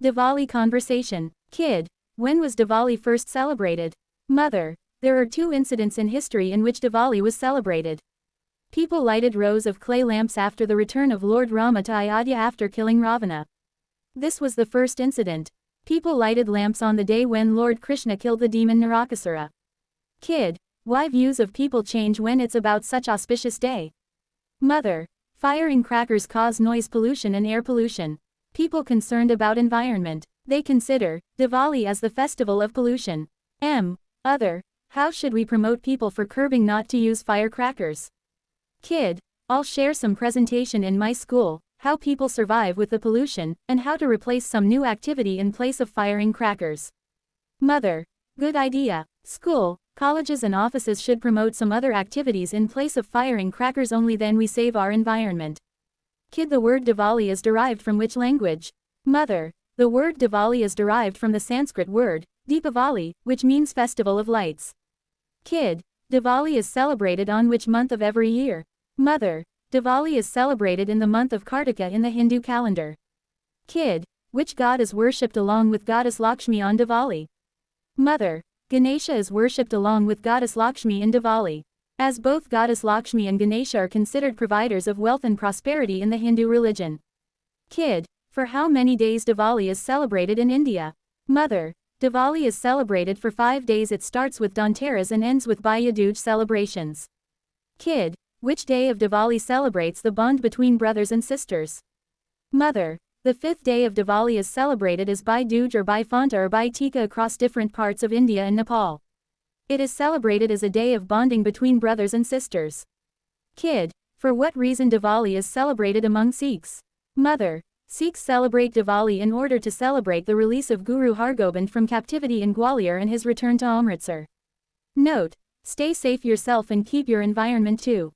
Diwali conversation. Kid. When was Diwali first celebrated? Mother. There are two incidents in history in which Diwali was celebrated. People lighted rows of clay lamps after the return of Lord Rama to Ayodhya after killing Ravana. This was the first incident. People lighted lamps on the day when Lord Krishna killed the demon Narakasura. Kid. Why views of people change when it's about such auspicious day? Mother. Firing crackers cause noise pollution and air pollution. People concerned about environment. They consider Diwali as the festival of pollution. Other. How should we promote people for curbing not to use firecrackers? Kid. I'll share some presentation in my school, how people survive with the pollution, and how to replace some new activity in place of firing crackers. Mother. Good idea. School, colleges and offices should promote some other activities in place of firing crackers, only then we save our environment. Kid. The word Diwali is derived from which language? Mother. The word Diwali is derived from the Sanskrit word, Deepavali, which means festival of lights. Kid. Diwali is celebrated on which month of every year? Mother. Diwali is celebrated in the month of Kartika in the Hindu calendar. Kid. Which god is worshipped along with goddess Lakshmi on Diwali? Mother. Ganesha is worshipped along with goddess Lakshmi in Diwali. As both goddess Lakshmi and Ganesha are considered providers of wealth and prosperity in the Hindu religion. Kid. For how many days Diwali is celebrated in India? Mother. Diwali is celebrated for 5 days. It starts with Dhanteras and ends with Bhaiya Dooj celebrations. Kid. Which day of Diwali celebrates the bond between brothers and sisters? Mother. The 5th day of Diwali is celebrated as Bhai Dooj or Bhai Phanta or Bhai Tika across different parts of India and Nepal. It is celebrated as a day of bonding between brothers and sisters. Kid. For what reason Diwali is celebrated among Sikhs? Mother. Sikhs celebrate Diwali in order to celebrate the release of Guru Hargobind from captivity in Gwalior and his return to Amritsar. Note. Stay safe yourself and keep your environment too.